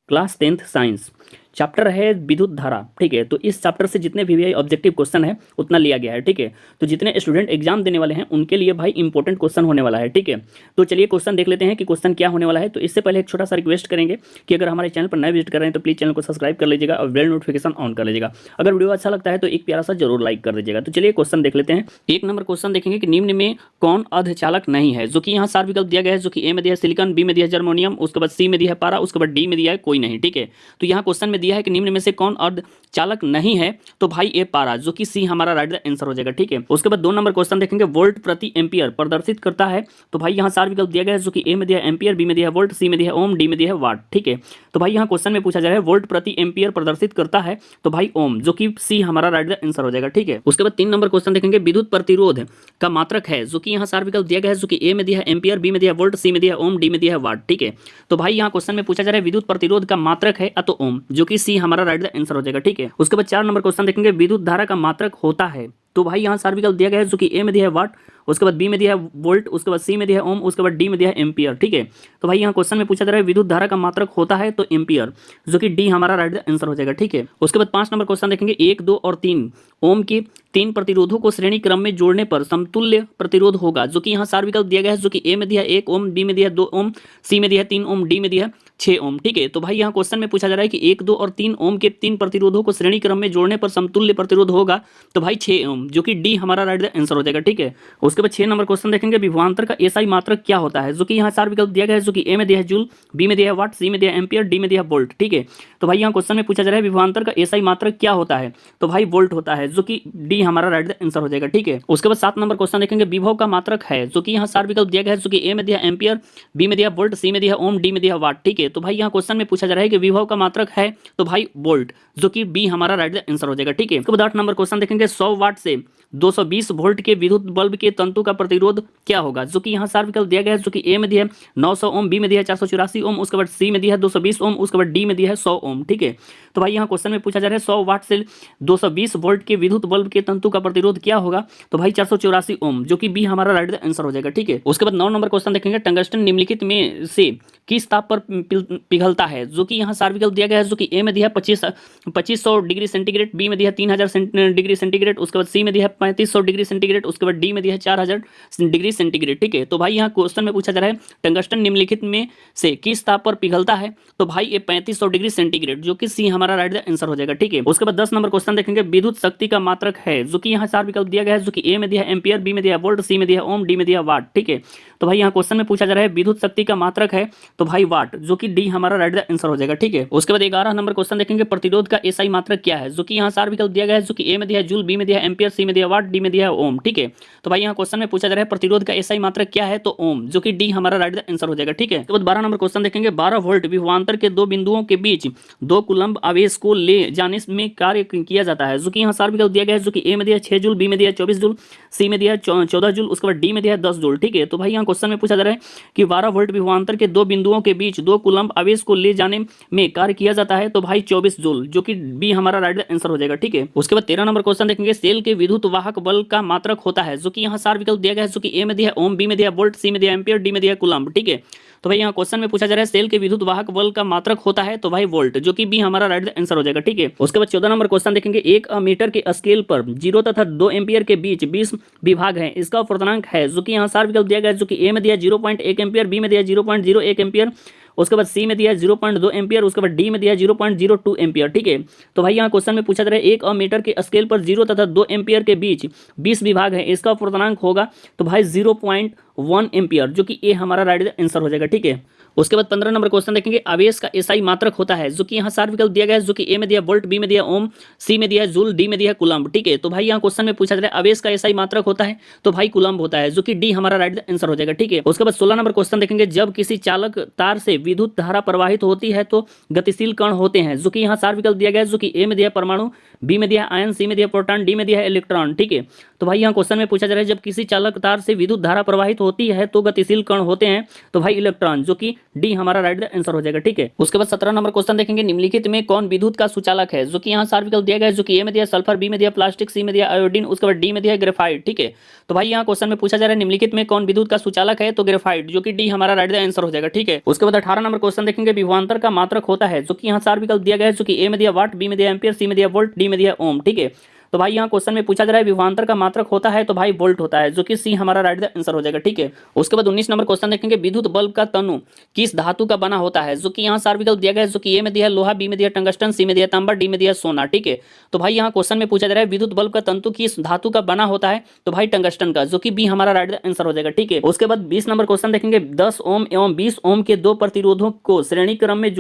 Class 10th science chapter है विद्युत धारा। ठीक है, तो इस चैप्टर से जितने भी ऑब्जेक्टिव क्वेश्चन है उतना लिया गया है। ठीक है, तो जितने स्टूडेंट एग्जाम देने वाले हैं उनके लिए भाई इंपॉर्टेंट क्वेश्चन होने वाला है। ठीक है, तो चलिए क्वेश्चन देख लेते हैं कि क्वेश्चन क्या होने वाला है। तो इससे पहले एक छोटा सा रिक्वेस्ट करेंगे कि अगर हमारे चैनल पर नए विजिट कर रहे हैं तो प्लीज चैनल को सब्सक्राइब कर लीजिएगा और बेल नोटिफिकेशन ऑन कर लीजिएगा। अगर वीडियो अच्छा लगता है तो एक प्यारा सा जरूर लाइक कर दीजिएगा। तो चलिए क्वेश्चन देख लेते हैं। एक नंबर क्वेश्चन देखेंगे कि निम्न में कौन अर्धचालक नहीं है, जो कि यहाँ 4 विकल्प दिया गया है, जो कि ए में दिया है सिलिकॉन, बी में दिया है जर्मेनियम, उसके बाद सी में दिया है पारा, उसके बाद डी में दिया है कोई नहीं। ठीक है, तो यहाँ क्वेश्चन में दिया है कि निम्न में से कौन अर्धचालक नहीं है, तो भाई ए पारा, जो कि सी हमारा राइट आंसर हो जाएगा। ठीक है, उसके बाद 2 नंबर क्वेश्चन देखेंगे वोल्ट प्रति एम्पियर प्रदर्शित करता है, तो भाई यहाँ 4 विकल्प दिया गया है, जो कि ए में दिया है एम्पियर, बी में दिया है वोल्ट, सी में दिया है ओम, डी में दिया है वाट। ठीक है, तो भाई यहाँ क्वेश्चन में पूछा जा रहा है वोल्ट प्रति एम्पियर प्रदर्शित करता है, तो भाई ओम, जो कि सी हमारा राइट आंसर हो जाएगा। ठीक है, उसके बाद 3 नंबर क्वेश्चन देखेंगे विद्युत प्रतिरोध का मात्रक है, जो कि यहाँ 4 विकल्प दिया गया है, जो कि ए में दिया है एम्पियर, बी में दिया है वोल्ट, सी में दिया है ओम, डी में दिया है वाट। ठीक है, तो भाई यहाँ क्वेश्चन में पूछा जा रहा है विद्युत प्रतिरोध का मात्रक है तो ओम, जो कि सी हमारा राइट आंसर हो जाएगा। ठीक है, उसके बाद 4 नंबर क्वेश्चन देखेंगे विद्युत धारा का मात्रक होता है, तो भाई यहाँ 4 विकल्प दिया गया है, जो कि ए में दिया है वाट, उसके बाद बी में दिया है वोल्ट, उसके बाद सी में दिया है ओम, उसके बाद डी में दिया है एम्पियर। ठीक है, तो भाई यहाँ क्वेश्चन में पूछा जा रहा है विद्युत धारा का मात्रक होता है तो एम्पियर, जो कि डी हमारा राइट आंसर हो जाएगा। ठीक है, उसके बाद 5 नंबर क्वेश्चन देखेंगे 1, 2 और 3 ओम के 3 प्रतिरोधों को श्रेणी क्रम में जोड़ने पर समतुल्य प्रतिरोध होगा, जो कि यहाँ 4 विकल्प दिया गया है, जो कि ए में दिया है 1 ओम, बी में दिया है 2 ओम, सी में दिया है 3 ओम, डी में दिया है 6 ओम। ठीक है, तो भाई यहाँ क्वेश्चन में पूछा जा रहा है कि 1, 2 और 3 ओम के 3 प्रतिरोधों को श्रेणी क्रम में जोड़ने पर समतुल्य प्रतिरोध होगा, तो भाई 6 ओम, जो कि डी हमारा राइट आंसर हो जाएगा। ठीक है, उसके बाद 6 नंबर क्वेश्चन देखेंगे विभवांतर का एसआई मात्रक क्या होता है, जो कि यहाँ 4 विकल्प दिया गया है, जो कि ए में दिया है जूल, बी में दिया है वाट, सी में दिया है एम्पियर, डी में दिया है वोल्ट। ठीक है, तो भाई यहाँ क्वेश्चन में पूछा जा रहा है विभवांतर का एसआई मात्रक क्या होता है, तो भाई वोल्ट होता है, जो कि डी हमारा राइट आंसर हो जाएगा। ठीक है, उसके बाद 7 नंबर क्वेश्चन देखेंगे विभव का मात्रक है, जो कि यहाँ 4 विकल्प दिया गया है, जो कि ए में दिया एम्पियर, बी में दिया वोल्ट, सी में दिया ओम, डी में दिया वाट। ठीक है, तो भाई यहाँ क्वेश्चन में पूछा जा रहा है कि विभव का मात्रक है तो भाई वोल्ट, जो कि बी हमारा राइट आंसर हो जाएगा। ठीक है, उसके बाद 8 नंबर क्वेश्चन देखेंगे 100 वाट से 220 वोल्ट के विद्युत बल्ब के तंतु का प्रतिरोध क्या होगा, जो कि यहाँ 4 विकल्प दिया गया है, जो कि ए में दिया है 900 ओम, बी में दिया है 484 ओम, उसके बाद सी में दिया है 220 ओम, उसके बाद डी में दिया है 100 ओम। ठीक है, तो भाई यहाँ क्वेश्चन में पूछा जा रहा है 100 वाट से 220 वोल्ट के विद्युत बल्ब के तंतु का प्रतिरोध क्या होगा, तो भाई 484 ओम, जो कि बी हमारा राइट आंसर हो जाएगा। ठीक है, उसके बाद 9 नंबर क्वेश्चन देखेंगे टंगस्टन निम्नलिखित में से किस ताप पर पिघलता है, जो कि यहाँ 4 विकल्प दिया गया है, जो कि ए में दिया है 2500 डिग्री सेंटीग्रेड, बी में दिया है 3000 डिग्री सेंटीग्रेड, उसके बाद सी में दिया है 3500 डिग्री सेंटीग्रेड, उसके बाद डी में दिया है 4000 डिग्री सेंटीग्रेड। ठीक है, तो भाई यहाँ क्वेश्चन में पूछा जा रहा है टंगस्टन निम्नलिखित में से किस ताप पर पिघलता है, तो भाई ये 3500 डिग्री सेंटीग्रेड, जो कि सी हमारा राइट आंसर हो जाएगा। ठीक है, उसके बाद 10 नंबर क्वेश्चन देखेंगे विद्युत शक्ति का मात्रक है, जो कि यहाँ 4 विकल्प दिया गया है, जो कि ए में दिया है एम्पियर, बी में दिया है वोल्ट, सी में दिया है ओम, डी में दिया है वाट। ठीक है, तो भाई यहाँ क्वेश्चन में पूछा जा रहा है विद्युत शक्ति का मात्रक है तो भाई वाट, जो कि डी हमारा राइट आंसर हो जाएगा। ठीक है, उसके बाद 11 नंबर क्वेश्चन देखेंगे प्रतिरोध का एसआई मात्रक क्या है, जो कि यहाँ 4 विकल्प दिया गया है, जो कि ए में दिया है जूल, बी में दिया है एम्पियर, सी में दिया है वाट, डी में दिया है ओम। ठीक है, तो भाई यहाँ क्वेश्चन में पूछा जा रहा है प्रतिरोध का एसआई मात्रक क्या है, तो ओम, जो कि डी हमारा राइट आंसर हो जाएगा। ठीक है, तो 12 नंबर क्वेश्चन देखेंगे 12 वोल्ट विभवांतर के 2 बिंदुओं के बीच 2 कूलम्ब आवेश को ले जाने में कार्य किया जाता है, जो कि यहाँ 4 विकल्प दिया गया है, जो कि ए में दिया है 6 जूल, बी में दिया है 24 जूल, सी में दिया है 14 जूल, उसके बाद डी में दिया है 10 जूल। ठीक है, तो भाई यहाँ क्वेश्चन में पूछा जा रहा है कि 12 वोल्ट विभवांतर के 2 बिंदुओं के बीच 2 कूलम्ब आवेश को ले जाने में कार्य किया जाता है, तो भाई 24 जूल, जो कि बी हमारा राइट आंसर हो जाएगा। ठीक है, उसके बाद 13 नंबर क्वेश्चन देखेंगे सेल के विद्युत वाहक बल का मात्रक होता है, जो कि यहाँ 4 विकल्प दिया गया है, जो कि ए में दिया है ओम, बी में दिया है वोल्ट, सी में दिया है एम्पियर, डी में दिया है कूलम्ब। ठीक है, तो भाई यहाँ क्वेश्चन में पूछा जा रहा है सेल के विद्युत वाहक बल का मात्रक होता है तो भाई वोल्ट, जो कि बी हमारा राइट आंसर हो जाएगा। ठीक है, उसके बाद 14 नंबर क्वेश्चन देखेंगे 1 मीटर के स्केल पर 0 तथा 2 एम्पियर के बीच 20 विभाग हैं, इसका अपवर्तनांक है, जो कि यहाँ 4 विकल्प दिया गया है, जो कि ए में दिया 0.1 एम्पियर, बी में दिया 0.01 एम्पियर, उसके बाद सी में दिया 0.2 एम्पियर, उसके बाद डी में दिया 0.02 एम्पियर। ठीक है, तो भाई यहाँ क्वेश्चन में पूछा जा रहा है 1 मीटर के स्केल पर 0 तथा 2 एम्पियर के बीच 20 विभाग है, इसका अपवर्तनांक होगा तो भाई 0.1 एम्पियर, जो कि ए हमारा राइट आंसर हो जाएगा। ठीक है, उसके बाद 15 नंबर क्वेश्चन देखेंगे आवेश का एसआई मात्रक होता है, जो कि यहाँ 4 विकल्प दिया गया है, जो कि ए में दिया वोल्ट, बी में दिया ओम, सी में दिया जूल, डी में दिया कूलम्ब। ठीक है, तो भाई यहाँ क्वेश्चन में पूछा जा रहा है आवेश का एसआई मात्रक होता है तो भाई कूलम्ब होता है, जो कि डी हमारा राइट आंसर हो जाएगा। ठीक है, उसके बाद 16 नंबर क्वेश्चन देखेंगे जब किसी चालक तार से विद्युत धारा प्रवाहित होती है तो गतिशील कण होते हैं, जो कि यहाँ 4 विकल्प दिया गया है, जो कि ए में दिया परमाणु, बी में दिया आयन, सी में दिया प्रोटॉन, डी में दिया इलेक्ट्रॉन। ठीक है, तो तो भाई यहाँ क्वेश्चन में पूछा जा रहा है जब किसी चालक तार से विद्युत धारा प्रवाहित होती है तो गतिशील कण होते हैं तो भाई इलेक्ट्रॉन, जो कि डी हमारा राइट आंसर हो जाएगा। ठीक है, उसके बाद 17 नंबर क्वेश्चन देखेंगे, निम्नलिखित में कौन विद्युत का सुचालक है, जो कि यहाँ 4 विकल्प दिया गया है, जो कि ए में दिया सल्फर, बी में दिया प्लास्टिक, सी में दिया आयोडीन, उसके बाद डी में दिया ग्रेफाइट। ठीक है, तो भाई यहाँ क्वेश्चन में पूछा जा रहा है निम्नलिखित में कौन विद्युत का सुचालक है, तो ग्रेफाइट, जो कि डी हमारा राइट आंसर हो जाएगा। ठीक है, उसके बाद 18 नंबर क्वेश्चन देखेंगे, विभवांतर का मात्रक होता है, जो कि यहाँ 4 विकल्प दिया गया है, जो कि ए में दिया वाट, बी में दिया एम्पियर, सी में दिया वोल्ट, डी में दिया ओम। ठीक है, तो भाई यहाँ क्वेश्चन में पूछा जा रहा है विभवांतर का मात्रक होता है, तो भाई वोल्ट होता है, जो कि सी हमारा राइट आंसर हो जाएगा। ठीक है, उसके बाद 19 नंबर क्वेश्चन देखेंगे, विद्युत बल्ब का तनु किस धातु का बना होता है, जो कि यहाँ 4 विकल्प दिया गया है, जो कि ए में दिया लोहा, बी में दिया टंगस्टन, सी में दिया तांबा, डी में दिया सोना। ठीक है, तो भाई यहाँ क्वेश्चन में पूछा जा रहा है विद्युत बल्ब का तंतु किस धातु का बना होता है, तो भाई टंगस्टन का, जो कि बी हमारा राइट आंसर हो जाएगा। ठीक है, उसके बाद 20 नंबर क्वेश्चन देखेंगे, 10 ओम एवं 20 ओम के दो प्रतिरोधों को श्रेणी क्रम में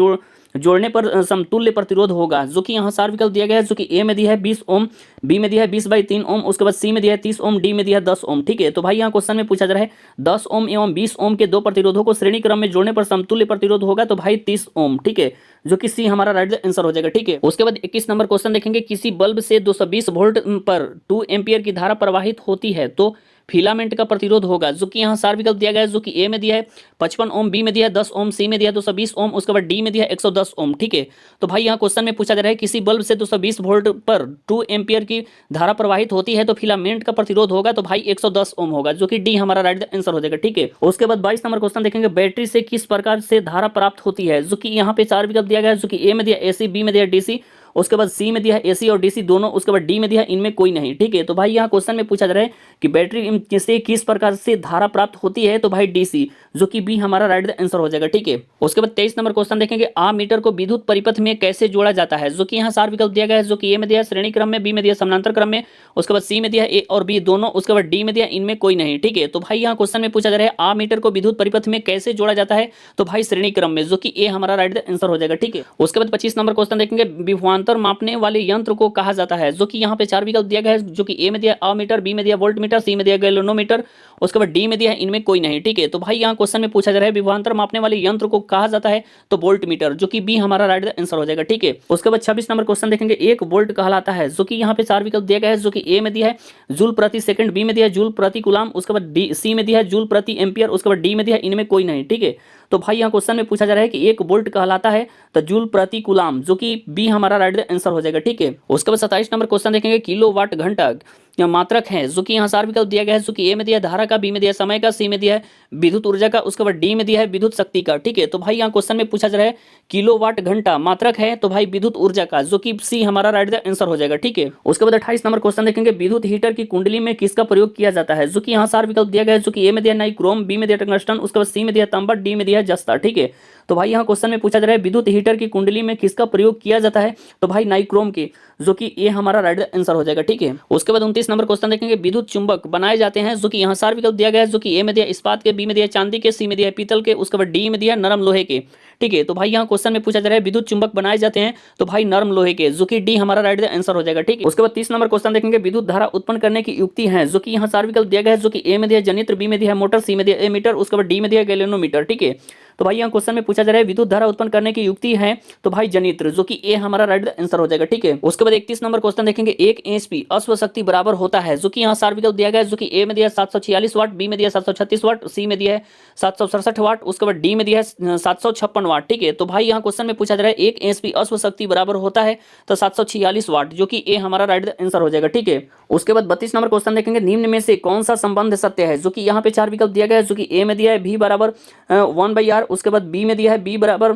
जोड़ने पर समतुल्य प्रतिरोध होगा, जो कि यहाँ 4 विकल्प दिया गया है, जो कि ए में दिया है 20 ओम, बी में दिया है 20/3 ओम, उसके बाद सी में दिया है 30 ओम, डी में दिया है 10 ओम। ठीक है, तो भाई यहाँ क्वेश्चन में पूछा जा रहा है 10 ओम एवं 20 ओम के दो प्रतिरोधों को श्रेणी क्रम में जोड़ने पर समतुल्य प्रतिरोध होगा, तो भाई 30 ओम। ठीक है, जो कि सी हमारा राइट आंसर हो जाएगा। ठीक है, उसके बाद 21 नंबर क्वेश्चन देखेंगे, किसी बल्ब से 220 वोल्ट पर 2 एम्पियर की धारा प्रवाहित होती है तो फिलामेंट का प्रतिरोध होगा, जो कि यहाँ 4 विकल्प दिया गया है, जो कि ए में दिया है 55 ओम, बी में दिया है 10 ओम, सी में दिया है 220 ओम, उसके बाद डी में दिया है 110 ओम। ठीक है, तो भाई यहाँ क्वेश्चन में पूछा जा रहा है किसी बल्ब से 220 वोल्ट पर 2 एम्पियर की धारा प्रवाहित होती है तो फिलामेंट का प्रतिरोध होगा, तो भाई 110 ओम होगा, जो कि डी हमारा राइट आंसर हो जाएगा। ठीक है, उसके बाद 22 नंबर क्वेश्चन देखेंगे, बैटरी से किस प्रकार से धारा प्राप्त होती है, जो कि यहाँ पे 4 विकल्प दिया गया है, जो कि ए में दिया एसी, बी में दिया डीसी, उसके बाद सी में दिया है एसी और डीसी दोनों, उसके बाद डी में दिया है इनमें कोई नहीं। ठीक है, तो भाई यहाँ क्वेश्चन में पूछा जा रहा है कि बैटरी से किस प्रकार से धारा प्राप्त होती है, तो भाई डीसी, जो कि बी हमारा राइट आंसर हो जाएगा। ठीक है, उसके बाद 23 नंबर क्वेश्चन देखेंगे, मीटर को विद्युत परिपथ में कैसे जोड़ा जाता है, जो कि यहाँ 4 विकल्प दिया गया है, जो कि ए में दिया श्रेणी क्रम में, बी में दिया समानांतर क्रम में, उसके बाद सी में दिया ए और बी दोनों, उसके बाद डी में दिया इनमें कोई नहीं। ठीक है, तो भाई यहाँ क्वेश्चन में पूछा जा रहा है मीटर को विद्युत परिपथ में कैसे जोड़ा जाता है, तो भाई श्रेणी क्रम में, जो कि ए हमारा राइट आंसर हो जाएगा। ठीक है, उसके बाद 25 नंबर क्वेश्चन देखेंगे, विभवांतर मापने वाले यंत्र को कहा जाता है, जो कि यहाँ पे 4 विकल्प दिया गया है, जो कि ए में दिया अमीटर, बी में दिया वोल्ट मीटर, सी में दिया गैल्वेनोमीटर, उसके बाद डी में दिया है इनमें कोई नहीं। ठीक है, तो भाई यहाँ क्वेश्चन में पूछा जा रहा है विभवांतर मापने वाले यंत्र को कहा जाता है, तो वोल्ट मीटर, जो कि बी हमारा राइट आंसर हो जाएगा। ठीक है, उसके बाद 26 नंबर क्वेश्चन देखेंगे, 1 वोल्ट कहलाता है, जो कि यहाँ पे 4 विकल्प दिया गया है, जो कि ए में दिया है जूल प्रति सेकंड, बी में दिया है जूल प्रति कूलाम, उसके बाद डी सी में दिया है जूल प्रति एम्पियर, उसके बाद डी में दिया है इनमें कोई नहीं। ठीक है, तो भाई यहाँ क्वेश्चन में पूछा जा रहा है कि 1 वोल्ट कहलाता है तो जूल प्रति कूलाम, जो कि बी हमारा राइट आंसर हो जाएगा। ठीक है, उसके बाद 27 नंबर क्वेश्चन देखेंगे, किलोवाट घंटा मात्रक है, जो कि यहाँ 4 विकल्प दिया गया है, जो कि ए में दिया धारा का, बी में दिया समय का, सी में दिया है विद्युत ऊर्जा का, उसके बाद डी में दिया है विद्युत शक्ति का। ठीक है, तो भाई यहाँ क्वेश्चन में पूछा जा रहा है किलोवाट घंटा मात्रक है, तो भाई विद्युत ऊर्जा का, जो कि सी हमारा राइट आंसर हो जाएगा। ठीक है, उसके बाद 28 नंबर क्वेश्चन देखेंगे, विद्युत हीटर की कुंडली में किसका प्रयोग किया जाता है, जो कि यहाँ 4 विकल्प दिया गया है, जो कि ए में दिया नाइक्रोम, बी में दिया टंगस्टन, उसके बाद सी में दिया तांबा, डी में दिया जस्ता। ठीक है, तो भाई यहाँ क्वेश्चन में पूछा जा रहा है विद्युत हीटर की कुंडली में किसका प्रयोग किया जाता है, तो भाई नाइक्रोम की, जो कि ये हमारा राइट आंसर हो जाएगा। ठीक है, उसके बाद 29 नंबर क्वेश्चन देखेंगे, विद्युत चुंबक बनाए जाते हैं, जो कि यहाँ 4 विकल्प दिया गया है, जो कि ए में दिया इस्पात के, बी में दिया चांदी के, सी में दिया पीतल के, उसके बाद डी में दिया नरम लोहे के। ठीक है, तो भाई यहाँ क्वेश्चन में पूछा जा रहा है विद्युत चुंबक बनाए जाते हैं, तो भाई नरम लोहे के, जो कि डी हमारा राइट आंसर हो जाएगा। ठीक है, उसके बाद 30 नंबर क्वेश्चन देखेंगे, विद्युत धारा उत्पन्न करने की युक्ति है, जो कि यहाँ 4 विकल्प दिया गया है, जो कि ए में दिया जनित्र, बी में दिया मोटर, सी में दिया एमीटर, उसके बाद डी में दिया गैल्वेनोमीटर। ठीक है, तो भाई यहाँ क्वेश्चन में पूछा जा रहा है विद्युत धारा उत्पन्न करने की युक्ति है, तो भाई जनित्र, जो कि ए हमारा राइट आंसर हो जाएगा। ठीक है, उसके बाद 31 नंबर क्वेश्चन देखेंगे, 1 एचपी अश्व शक्ति बराबर होता है, जो कि यहाँ 4 विकल्प दिया गया है, जो कि ए में दिया 746 वाट, बी में दिया 736 वाट, सी में दिया है 767 वाट, उसके बाद डी में दिया है 756 वाट। ठीक है, तो भाई यहाँ क्वेश्चन में पूछा जा रहा है 1 एचपी अश्व शक्ति बराबर होता है तो 746 वाट, जो कि ए हमारा राइट आंसर हो जाएगा। ठीक है, उसके बाद 32 नंबर क्वेश्चन देखेंगे, निम्न में से कौन सा संबंध सत्य है, जो कि यहाँ पे 4 विकल्प दिया गया है, जो कि ए में दिया है v बराबर 1/r, उसके बाद बी में दिया है v बराबर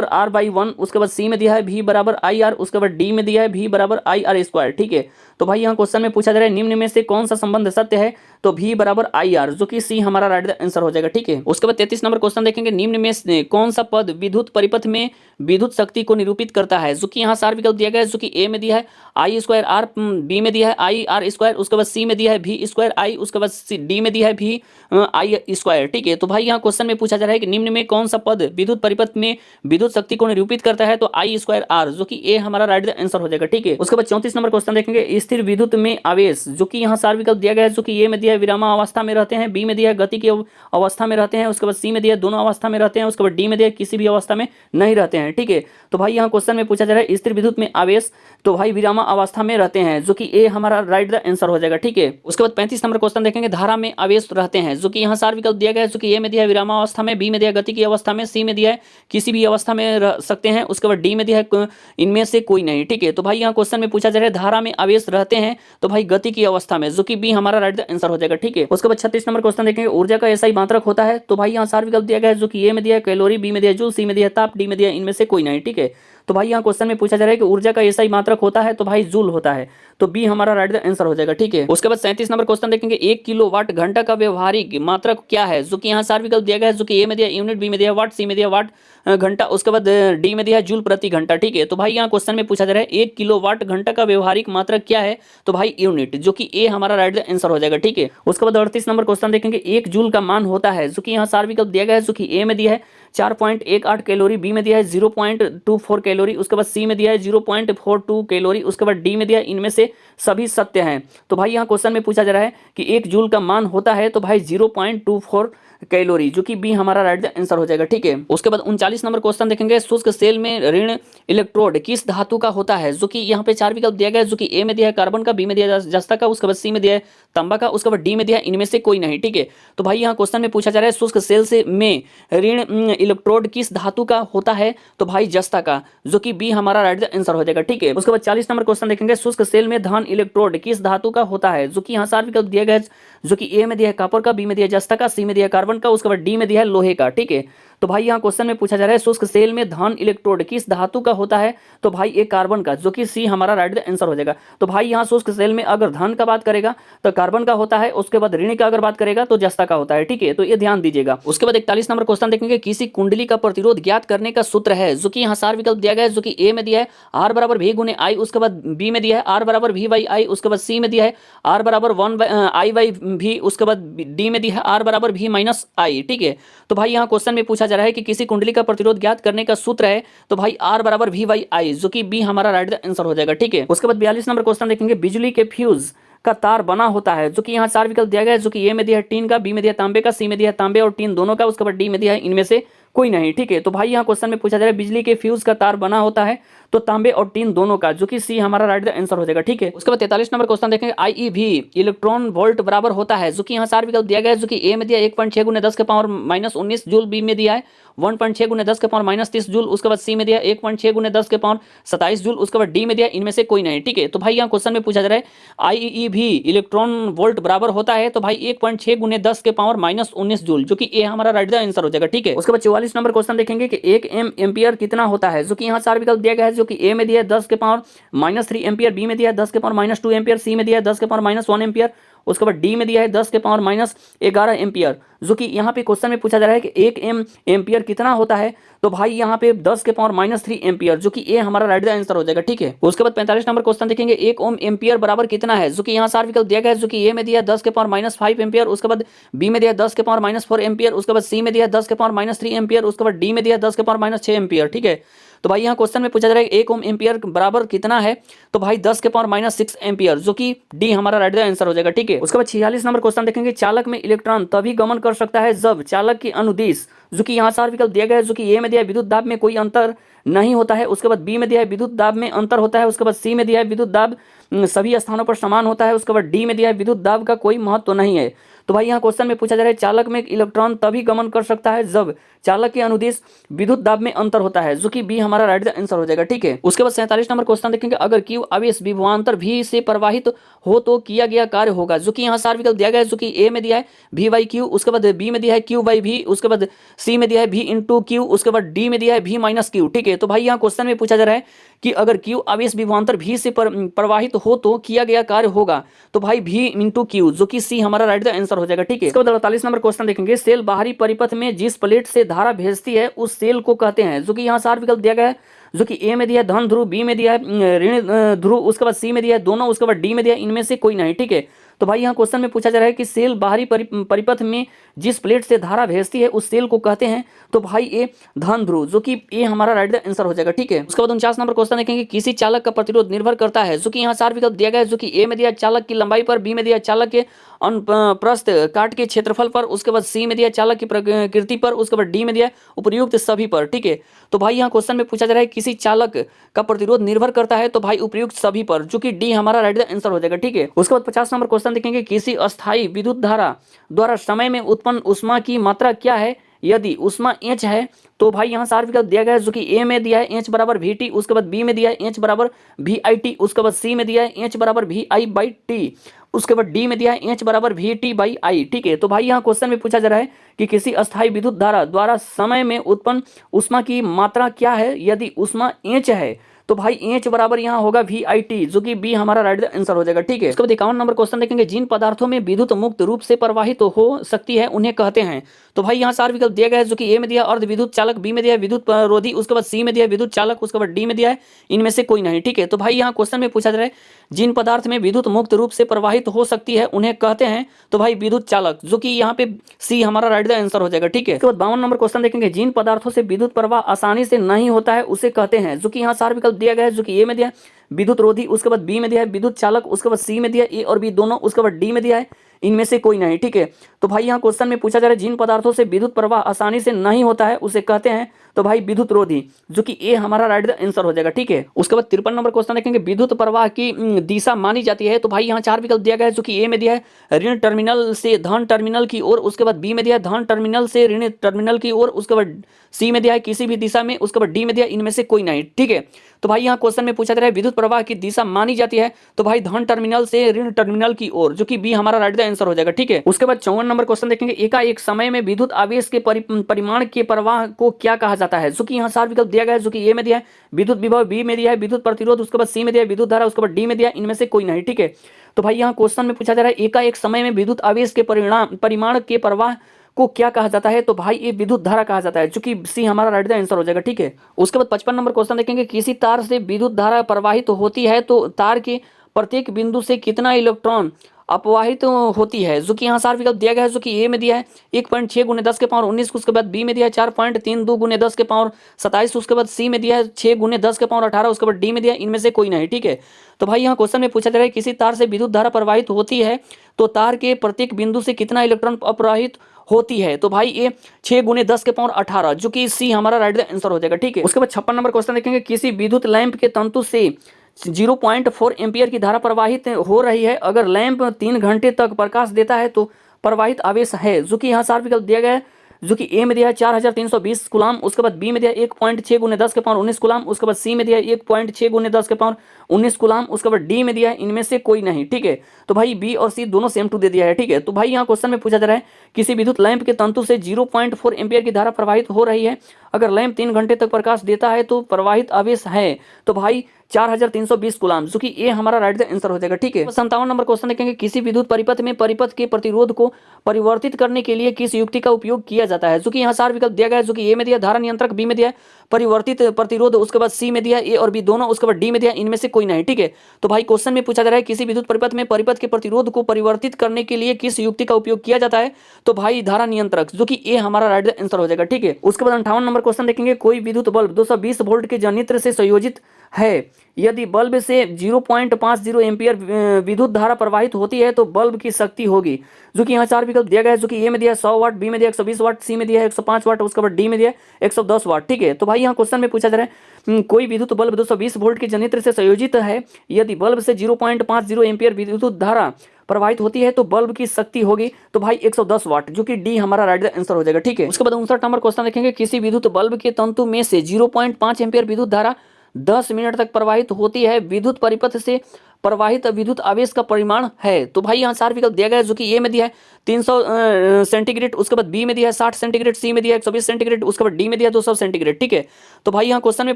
r/1, उसके बाद सी में दिया है v बराबर ir, उसके बाद डी में दिया है v बराबर ir²। ठीक है, तो भाई यहाँ क्वेश्चन में पूछा जा रहा है निम्न में से कौन सा संबंध सत्य है, तो v बराबर ir, जो कि सी हमारा राइट आंसर हो जाएगा। ठीक है, उसके बाद 33 नंबर क्वेश्चन देखेंगे, निम्न में कौन सा पद विद्युत परिपथ में विद्युत शक्ति को निरूपित करता है, जो कि यहाँ 4 विकल्प दिया गया है, जो कि ए में दिया है I²R, बी में दिया है IR², उसके बाद सी में दिया है V²I, उसके बाद डी में दिया है VI²। ठीक है, तो भाई यहाँ क्वेश्चन में पूछा जा रहा है कि निम्न में कौन सा पद विद्युत परिपथ में विद्युत शक्ति को निरूपित करता है, तो I²R, जो कि ए हमारा राइट आंसर हो जाएगा। ठीक है, उसके बाद 34 नंबर क्वेश्चन देखेंगे, स्थिर विद्युत में आवेश, जो कि यहाँ 4 विकल्प दिया गया है, जो कि ए में दिया दिया है विरामावस्था में रहते हैं, बी में दिया है गति की अवस्था में रहते हैं, उसके बाद सी में दिया है दोनों अवस्था में रहते हैं, उसके बाद डी में दिया है किसी भी अवस्था में नहीं रहते हैं। ठीक है, तो भाई यहाँ क्वेश्चन में पूछा जा रहा है स्थिर विद्युत में आवेश तो भाई विरामा अवस्था में रहते हैं, जो कि ए हमारा राइट द आंसर हो जाएगा। ठीक है, उसके बाद 35 नंबर क्वेश्चन देखेंगे धारा में आवेश रहते हैं, जो कि यहाँ 4 विकल्प दिया गया है, जो कि ए में दिया है विरामा अवस्था में, बी में दिया है गति की अवस्था में, सी में दिया है किसी भी अवस्था में रह सकते हैं, उसके बाद डी में दिया है इनमें से कोई नहीं। ठीक है, तो भाई यहाँ क्वेश्चन में पूछा जा रहा है धारा में आवेश रहते हैं तो भाई गति की अवस्था में, जो कि बी हमारा राइट द आंसर हो जाएगा। ठीक है, उसके बाद 36 नंबर क्वेश्चन देखेंगे ऊर्जा का ऐसा ही मात्रक होता है, तो भाई यहाँ 4 विकल्प दिया गया है, जो कि ए में दिया है कैलोरी, बी में दिया है जूल, सी में दिया है ताप, डी में दिया है इनमें से कोई नहीं। ठीक है, तो भाई यहाँ क्वेश्चन में पूछा जा रहा है कि ऊर्जा का ऐसा ही मात्रक होता है, तो भाई जूल होता है, तो बी हमारा राइट द आंसर हो जाएगा। ठीक है, उसके बाद 37 नंबर क्वेश्चन देखेंगे 1 किलोवाट घंटा का व्यवहारिक मात्रक क्या है, जो कि यहाँ 4 विकल्प दिया गया है, जो कि ए में दिया यूनिट, बी में दिया वाट, सी में दिया वाट घंटा, उसके बाद डी में दिया है जूल प्रति घंटा। ठीक है, तो भाई यहाँ क्वेश्चन में पूछा जा रहा है 1 किलोवाट घंटा का व्यवहारिक मात्रक क्या है, तो भाई यूनिट, जो कि ए हमारा राइट द आंसर हो जाएगा। ठीक है, उसके बाद 38 नंबर क्वेश्चन देखेंगे 1 जूल का मान होता है, जो कि यहाँ 4 विकल्प दिया गया है, जो कि ए में दिया है 4.18 कैलोरी, बी में दिया है 0.24 कैलोरी, उसके बाद सी में दिया है 0.42 कैलोरी, उसके बाद डी में दिया है इनमें से सभी सत्य हैं। तो भाई यहाँ क्वेश्चन में पूछा जा रहा है कि 1 जूल का मान होता है, तो भाई 0.24 कैलोरी, जो कि बी हमारा राइट द आंसर हो जाएगा। ठीक है, उसके बाद 39 नंबर क्वेश्चन देखेंगे शुष्क सेल में ऋण इलेक्ट्रोड किस धातु का होता है, जो कि यहाँ पे 4 विकल्प दिया गया है, जो कि ए में दिया है कार्बन का, बी में दिया है जस्ता का, उसके बाद सी में दिया है तांबा का, उसके बाद डी में दिया है इनमें से कोई नहीं। ठीक है, तो भाई यहाँ क्वेश्चन में पूछा जा रहा है शुष्क सेल से में ऋण इलेक्ट्रोड किस धातु का होता है, तो भाई जस्ता का, जो कि बी हमारा राइट द आंसर हो जाएगा। ठीक है, उसके बाद 40 नंबर क्वेश्चन देखेंगे शुष्क सेल में धन इलेक्ट्रोड किस धातु का होता है, जो कि यहाँ 4 विकल्प दिया गया है, जो कि ए में दिया है कॉपर का, बी में दिया है जस्ता का, सी में दिया है कार्बन का, उसके बाद डी में दिया है लोहे का। ठीक है, तो भाई यहाँ क्वेश्चन में पूछा जा रहा है शुष्क सेल में धन इलेक्ट्रोड किस धातु का होता है, तो भाई ए कार्बन का, जो कि सी हमारा राइट द आंसर हो जाएगा। तो भाई यहाँ शुष्क सेल में अगर धन का बात करेगा तो कार्बन का होता है, उसके बाद ऋण का अगर बात करेगा तो जस्ता का होता है। ठीक है, तो ये ध्यान दीजिएगा। उसके बाद 41 नंबर क्वेश्चन देखेंगे किसी कुंडली का प्रतिरोध ज्ञात करने का सूत्र है, जो कि यहाँ 4 विकल्प दिया गया है, जो कि ए में दिया है आर बराबर वी गुने आई, उसके बाद बी में दिया है आर बराबर वी बाई आई, उसके बाद सी में दिया है आर बराबर 1 आई बाई वी, उसके बाद डी में दिया है आर बराबर वी माइनस आई। ठीक है, तो भाई यहाँ क्वेश्चन में पूछा जा रहा है कि किसी कुंडली का प्रतिरोध ज्ञात करने का सूत्र है, तो भाई आर बराबर वी बाई आई, जो कि बी हमारा राइट द आंसर हो जाएगा। ठीक है, उसके बाद 42 नंबर क्वेश्चन देखेंगे बिजली के फ्यूज का तार बना होता है, जो कि यहाँ 4 विकल्प दिया गया है, जो कि ए में दिया है टीन का, बी में दिया है तांबे का, सी में दिया है तांबे और टीन दोनों का, उसके बाद डी में दिया है इनमें से कोई नहीं। ठीक है, तो भाई यहाँ क्वेश्चन में पूछा जा रहा है बिजली के फ्यूज का तार बना होता है तो तांबे और टीन दोनों का, जो कि सी हमारा राइट द आंसर हो जाएगा। ठीक है, उसके बाद 43 नंबर क्वेश्चन देखेंगे आईईवी इलेक्ट्रॉन वोल्ट बराबर होता है, जो कि यहाँ 4 विकल्प दिया गया है, जो कि ए में दिया 1.6 गुने 10 के पावर माइनस 19 जूल, बी में दिया है 1.6 गुने 10 के पावर माइनस 30 जूल, उसके बाद सी में दिया 1.6 गुने 10 के पावर 27 जूल, उसके बाद डी में दिया इनमें से कोई नहीं। ठीक है, तो भाई यहाँ क्वेश्चन में पूछा जा रहा है आईईवी इलेक्ट्रॉन वोल्ट बराबर होता है, तो भाई 1.6 गुने 10 के पावर माइनस 19 जूल, जो कि ए हमारा राइट द आंसर हो जाएगा। ठीक है, उसके बाद 44 नंबर क्वेश्चन देखेंगे कि 1 एम्पियर कितना होता है, जो कि यहाँ 4 विकल्प दिया गया है, जो कि ए में दिया 10 के पावर माइनस 3 एम्पियर, बी में दिया 10 के पावर माइनस 2 एम्पियर, सी में दिया 10 के पावर माइनस 1 एम्पियर, उसके बाद डी में दिया है 10 के पावर माइनस 11 एम्पियर, जो कि यहाँ पे क्वेश्चन में पूछा जा रहा है कि 1 एम्पियर कितना होता है, तो भाई यहाँ पे 10 के पावर माइनस 3 एम्पियर, जो कि ए हमारा राइट द आंसर हो जाएगा। ठीक है, उसके बाद 45 नंबर क्वेश्चन देखेंगे 1 ओम एम्पियर बराबर कितना है, जो कि यहाँ 4 विकल्प दिया गया है, जो कि ए में दिया 10 के पावर माइनस 5 एम्पियर, उसके बाद बी में दिया 10 के पावर माइनस 4 एम्पियर, उसके बाद सी में दिया 10 के पावर माइनस 3 एम्पियर, उसके बाद डी में दिया 10 के पावर माइनस 6 एम्पियर। ठीक है, तो भाई यहाँ क्वेश्चन में पूछा जा रहा है 1 ओम एम्पियर बराबर कितना है, तो भाई 10 के पावर माइनस 6 एम्पियर, जो कि डी हमारा राइट द आंसर हो जाएगा। ठीक है, उसके बाद 46 नंबर क्वेश्चन देखेंगे चालक में इलेक्ट्रॉन तभी गमन कर सकता है जब चालक की अनुदिश, जो कि यहाँ 4 विकल्प दिया गया है, जो कि ए में दिया विद्युत दाब में कोई अंतर नहीं होता है, उसके बाद बी में दिया है विद्युत दाब में अंतर होता है, उसके बाद सी में दिया है विद्युत दाब सभी स्थानों पर समान होता है, उसके बाद डी में दिया है विद्युत दाब का कोई महत्व नहीं है। तो भाई यहाँ क्वेश्चन में पूछा जा रहा है चालक में इलेक्ट्रॉन तभी गमन कर सकता है जब चालक के अनुदिश विद्युत दाब में अंतर होता है, जो कि बी हमारा राइट द आंसर हो जाएगा। ठीक है, उसके बाद 47 नंबर क्वेश्चन देखेंगे अगर क्यू आवेश विभवांतर भी से प्रवाहित हो तो किया गया कार्य होगा, जो कि यहाँ 4 विकल्प दिया गया है, जो कि ए में दिया है वी बाई क्यू, उसके बाद बी में दिया है क्यू बाई वी, उसके बाद सी में दिया है वी इंटू क्यू, उसके बाद डी में दिया है वी माइनस क्यू। ठीक है, तो भाई यहाँ क्वेश्चन में पूछा जा रहा है कि अगर क्यू आवेश विभवांतर भी से प्रवाहित हो तो किया गया कार्य होगा, तो भाई वी इंटू क्यू, जो कि सी हमारा राइट द आंसर हो जाएगा। ठीक है, इसके बाद 48 नंबर क्वेश्चन देखेंगे सेल बाहरी परिपथ में जिस प्लेट से धारा भेजती है उस सेल को कहते हैं, जो कि यहाँ 4 विकल्प दिया गया है, जो कि ए में दिया है धन ध्रुव, बी में दिया है ऋण ध्रुव, उसके बाद सी में दिया है दोनों, उसके बाद डी में दिया है इनमें से कोई नहीं। ठीक है, तो भाई यहाँ क्वेश्चन में पूछा जा रहा है कि सेल बाहरी परिपथ में जिस प्लेट से धारा भेजती है उस सेल को कहते हैं, तो भाई ए धन ध्रुव, जो कि ए हमारा राइट द आंसर हो जाएगा। ठीक है, उसके बाद 49 नंबर क्वेश्चन देखेंगे, किसी चालक का प्रतिरोध निर्भर करता है, जो कि यहाँ 4 विकल्प दिया गया है, जो कि ए में दिया चालक की लंबाई पर, बी में दिया चालक के प्रस्थ काट के क्षेत्रफल पर, उसके बाद सी में दिया चालक की प्रकृति पर, उसके बाद डी में दिया उपर्युक्त सभी पर। ठीक है, तो भाई यहाँ क्वेश्चन में पूछा जा रहा है किसी चालक का प्रतिरोध निर्भर करता है, तो भाई उपयुक्त सभी पर, जो कि डी हमारा राइट द आंसर हो जाएगा। ठीक है, उसके बाद 50 नंबर क्वेश्चन देखेंगे, किसी अस्थायी विद्युत धारा द्वारा समय में उत्पन्न ऊष्मा की मात्रा क्या है, यदि ऊष्मा H है, तो भाई यहाँ 4 विकल्प दिया गया है, जो कि ए में दिया है H बराबर VT, उसके बाद बी में दिया है H बराबर VIT, उसके बाद सी में दिया है H बराबर VI/T, उसके बाद डी में दिया है H बराबर VT/I। ठीक है, तो भाई यहाँ क्वेश्चन में पूछा जा रहा है कि किसी अस्थायी विद्युत धारा द्वारा समय में उत्पन्न ऊष्मा की मात्रा क्या है, यदि ऊष्मा H है, तो भाई H बराबर यहाँ होगा VIT, जो कि बी हमारा राइट द आंसर हो जाएगा। ठीक है, उसके बाद 51 नंबर क्वेश्चन देखेंगे, जिन पदार्थों में विद्युत मुक्त रूप से प्रवाहित हो सकती है उन्हें कहते हैं, तो भाई यहाँ 4 विकल्प दिया गया है, जो कि ए में दिया अर्ध विद्युत चालक, बी में दिया विद्युत रोधी, उसके बाद सी में दिया विद्युत चालक, उसके बाद डी में दिया है इनमें से कोई नहीं। ठीक है, तो भाई यहाँ क्वेश्चन में पूछा जा रहा है जिन पदार्थ में विद्युत मुक्त रूप से प्रवाहित हो सकती है उन्हें कहते हैं, तो भाई विद्युत चालक, जो कि यहाँ पे सी हमारा राइट द आंसर हो जाएगा। ठीक है, उसके बाद 52 नंबर क्वेश्चन देखेंगे, जिन पदार्थों से विद्युत प्रवाह आसानी से नहीं होता है उसे कहते हैं, जो कि यहाँ 4 विकल्प दिया गया है, जो कि ए में दिया विद्युत रोधी, उसके बाद बी में दिया है विद्युत चालक, उसके बाद सी में दिया ए और बी दोनों, उसके बाद डी में दिया है इनमें से कोई नहीं। ठीक है, तो भाई यहाँ क्वेश्चन में पूछा जा रहा है जिन पदार्थों से विद्युत प्रवाह आसानी से नहीं होता है उसे कहते हैं, तो भाई विद्युत रोधी, जो कि ए हमारा राइट द आंसर हो जाएगा। ठीक है, उसके बाद 53 नंबर क्वेश्चन देखेंगे, विद्युत प्रवाह की दिशा मानी जाती है, तो भाई यहाँ 4 विकल्प दिया गया है, जो कि ए में दिया है ऋण टर्मिनल से धन टर्मिनल की ओर, उसके बाद बी में दिया है धन टर्मिनल से ऋण टर्मिनल की ओर, उसके बाद सी में दिया है किसी भी दिशा में, उसके बाद डी में दिया इनमें से कोई नहीं। ठीक है, तो भाई यहाँ क्वेश्चन में पूछा जा रहा है विद्युत प्रवाह की दिशा मानी जाती है, तो भाई धन टर्मिनल से ऋण टर्मिनल की ओर, जो कि बी हमारा राइट द आंसर हो जाएगा। ठीक है, उसके बाद 54 नंबर क्वेश्चन देखेंगे, एकाएक समय में विद्युत आवेश के परिमाण के प्रवाह को क्या कहा जाता है, जो कि यहाँ 4 विकल्प दिया गया है, जो कि ए में दिया है विद्युत विभव, बी में दिया है विद्युत प्रतिरोध, उसके बाद सी में दिया है विद्युत धारा, उसके बाद डी में दिया इनमें से कोई नहीं। ठीक है, तो भाई यहाँ क्वेश्चन में पूछा जा रहा है एकाएक समय में विद्युत आवेश के परिमाण के प्रवाह को क्या कहा जाता है, तो भाई ये विद्युत धारा कहा जाता है, जो कि सी हमारा राइट द आंसर हो जाएगा। ठीक है, उसके बाद 55 नंबर क्वेश्चन देखेंगे, किसी तार से विद्युत धारा प्रवाहित होती है, तो तार के प्रत्येक बिंदु से कितना इलेक्ट्रॉन अपवाहित होती है, जो कि यहाँ 4 विकल्प दिया गया है, जो कि ए में दिया है 1.6 × 10 के पावर 19, उसके बाद बी में दिया है 4.32 × 10 के पावर 27, उसके बाद सी में दिया है 6 × 10 के पावर 18, उसके बाद डी में दिया है इनमें से कोई नहीं। ठीक है, तो भाई यहाँ क्वेश्चन में पूछा जा रहा है किसी तार से विद्युत धारा प्रवाहित होती है, तो तार के प्रत्येक बिंदु से कितना इलेक्ट्रॉन अपवाहित होती है, तो भाई ये 6 × 10 के पावर 18, जो कि सी हमारा राइट द आंसर हो जाएगा। ठीक है, उसके बाद 56 नंबर क्वेश्चन देखेंगे, किसी विद्युत लैंप के तंतु से 0.4 एम्पियर की धारा प्रवाहित हो रही है, अगर लैंप 3 घंटे तक प्रकाश देता है तो प्रवाहित आवेश है, जो कि यहाँ 4 विकल्प दिया गया है, जो कि ए में दिया है 4320 कूलम, उसके बाद बी में दिया 1.6 × 10 के पावर 19 कूलम, उसके बाद सी में दिया 1.6 × 10 के पावर 19 कूलम, उसके बाद डी में दिया है इनमें से कोई नहीं। ठीक है, तो भाई बी और सी दोनों सेम टू दे दिया है। ठीक है, तो भाई यहाँ क्वेश्चन में पूछा जा रहा है किसी विद्युत लैंप के तंतु से 0.4 एम्पियर की धारा प्रवाहित हो रही है, अगर लैंप 3 घंटे तक प्रकाश देता है तो प्रवाहित आवेश है, तो भाई 4320 कूलम, जो कि ए हमारा राइट द आंसर हो जाएगा। ठीक है, 57 नंबर क्वेश्चन देखेंगे, किसी विद्युत परिपथ में परिपथ के प्रतिरोध को परिवर्तित करने के लिए किस युक्ति का उपयोग किया जाता है, जो कि यहाँ 4 विकल्प दिया गया है, जो कि ए में दिया धारा नियंत्रक, बी में दिया परिवर्तित प्रतिरोध, उसके बाद सी में दिया ए और बी दोनों, उसके बाद डी में दिया इनमें से कोई नहीं। ठीक है, तो भाई क्वेश्चन में पूछा जा रहा है किसी विद्युत परिपथ में परिपथ के प्रतिरोध को परिवर्तित करने के लिए किस युक्ति का उपयोग किया जाता है, तो भाई धारा नियंत्रक, जो कि ए हमारा राइट द आंसर हो जाएगा। ठीक है, उसके बाद 58 नंबर क्वेश्चन देखेंगे, कोई विद्युत बल्ब 220 वोल्ट के जनित्र से संयोजित है, यदि बल्ब से 0.50 एम्पियर विद्युत धारा प्रवाहित होती है तो बल्ब की शक्ति होगी, जो कि यहाँ 4 विकल्प दिया गया है, जो कि ए में दिया 100 वाट, बी में दिया 120 वाट, सी में दिया 105 वाट, उसके बाद डी में दिया 110 वाट। ठीक है, तो भाई यहाँ क्वेश्चन में पूछा जा रहा है कोई विद्युत बल्ब 220 वोल्ट के जनित्र से संयोजित है, यदि बल्ब से 0.50 एम्पियर विद्युत धारा प्रवाहित होती है तो बल्ब की शक्ति होगी, तो भाई 110 वाट, जो कि डी हमारा राइट द आंसर हो जाएगा। ठीक है, उसके बाद 59 नंबर क्वेश्चन देखेंगे, किसी विद्युत बल्ब के तंतु में से 0.5 एम्पियर विद्युत धारा 10 मिनट तक प्रवाहित होती है, विद्युत परिपथ से प्रवाहित विद्युत आवेश का परिमाण है, तो भाई यहाँ 4 विकल्प दिया गया है, जो कि ए में दिया है 300 सेंटीग्रेड, उसके बाद बी में दिया है 60 सेंटीग्रेड, सी में दिया है 120 सेंटीग्रेड, उसके बाद डी में दिया 200 सेंटीग्रेड। ठीक है, तो भाई यहाँ क्वेश्चन में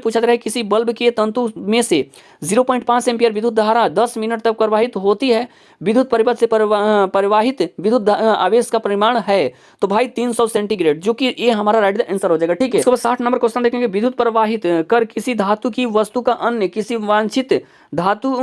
पूछा जा रहा है किसी बल्ब के तंतु में से 0.5 एम्पियर विद्युत धारा 10 मिनट तक प्रवाहित होती है, विद्युत परिपथ से परिवाहित विद्युत आवेश का परिमाण है तो भाई 300 सेंटीग्रेड, जो कि ये हमारा राइट द आंसर हो जाएगा। ठीक है, इसके बाद 60 नंबर क्वेश्चन देखेंगे, विद्युत प्रवाहित कर किसी धातु की वस्तु का अन्य किसी वांछित धातु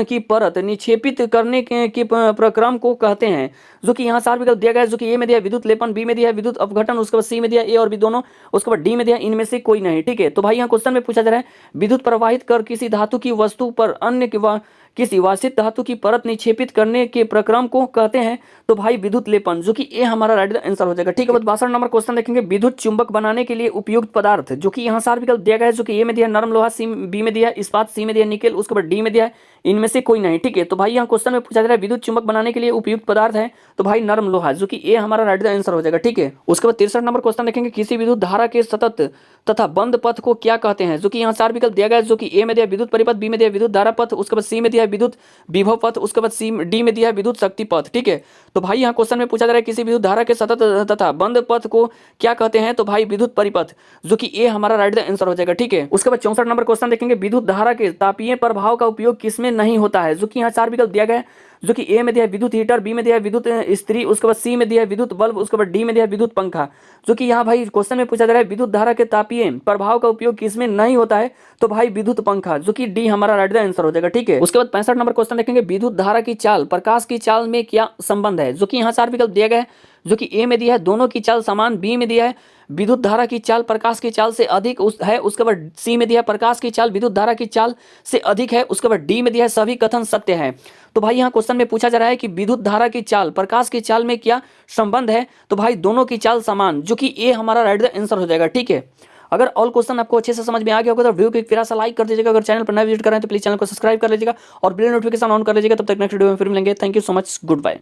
की परत निक्षेपित करने के प्रक्रम को कहते हैं, जो कि यहाँ 4 विकल्प दिया गया है, जो कि ए में दिया है विद्युत लेपन, बी में दिया है विद्युत अपघटन, उसके बाद सी में दिया ए और बी दोनों, उसके बाद डी में दिया इनमें से कोई नहीं। ठीक है, तो भाई यहाँ क्वेश्चन में पूछा जा रहा है विद्युत प्रवाहित कर किसी धातु की वस्तु पर अन्य किसी वांछित धातु की परत निक्षेपित करने के प्रक्रम को कहते हैं तो भाई विद्युत लेपन, जो कि ये हमारा राइट द आंसर हो जाएगा। ठीक है, बाद 62 नंबर क्वेश्चन देखेंगे, विद्युत चुंबक बनाने के लिए उपयुक्त पदार्थ, जो कि यहाँ 4 विकल्प दिया गया है, जो कि ए में दिया नरम लोहा, सी बी में दिया इस्पात, सी में दिया निकेल, उसके बाद डी में दिया इनमें से कोई नहीं। ठीक है, तो भाई यहाँ क्वेश्चन में पूछा जा रहा है विद्युत चुंबक बनाने के लिए उपयुक्त पदार्थ है तो भाई नरम लोहा, जो कि ये हमारा राइट द आंसर हो जाएगा। ठीक है, उसके बाद 63 नंबर क्वेश्चन देखेंगे, किसी विद्युत धारा के सतत तथा बंद पथ को क्या कहते हैं, जो कि यहाँ 4 विकल्प दिया गया है, जो कि ए में दिया विद्युत परिपथ, बी में दिया विद्युत धारा पथ, उसके बाद सी में दिया विद्युत विभव पथ, उसके बाद सी डी में दिया है विद्युत शक्ति पथ। ठीक है, तो भाई यहाँ क्वेश्चन में पूछा जा रहा है किसी विद्युत धारा के सतत तथा बंद पथ को क्या कहते हैं तो भाई विद्युत परिपथ, जो कि ये हमारा राइट द आंसर हो जाएगा। ठीक है, उसके बाद 64 नंबर क्वेश्चन देखेंगे, विद्युत धारा के तापीय प्रभाव का उपयोग किसमें नहीं होता है, जो कि यहाँ 4 विकल्प दिया गया है, जो कि ए में दिया है विद्युत हीटर, बी में दिया है विद्युत इस्त्री, उसके बाद सी में दिया है विद्युत बल्ब, उसके बाद डी में दिया है विद्युत पंखा, जो कि यहाँ भाई क्वेश्चन में पूछा जा रहा है विद्युत धारा के तापीय प्रभाव का उपयोग किसमें नहीं होता है तो भाई विद्युत पंखा, जो कि डी हमारा राइट द आंसर हो जाएगा। ठीक है, उसके बाद 65 नंबर क्वेश्चन देखेंगे, विद्युत धारा की चाल प्रकाश की चाल में क्या संबंध है, जो कि यहाँ 4 विकल्प दिया गया है, जो कि ए में दिया है दोनों की चाल समान, बी में दिया है विद्युत धारा की चाल प्रकाश की चाल से अधिक है, उसके बाद सी में दिया है प्रकाश की चाल विद्युत धारा की चाल से अधिक है, उसके बाद डी में दिया है सभी कथन सत्य है। तो भाई यहाँ क्वेश्चन में पूछा जा रहा है कि विद्युत धारा की चाल प्रकाश की चाल में क्या संबंध है तो भाई दोनों की चाल समान, जो कि ये हमारा राइट द आंसर हो जाएगा। ठीक है, अगर ऑल क्वेश्चन आपको अच्छे से समझ में आ गया होगा तो वीडियो को एक प्यारा सा लाइक कर दीजिएगा, अगर चैनल पर नया विजिट कर रहे हैं तो प्लीज चैनल को सब्सक्राइब कर लीजिएगा और बेल नोटिफिकेशन ऑन कर लीजिएगा। तब तक नेक्स्ट वीडियो में फिर मिलेंगे। Thank you so much, good bye.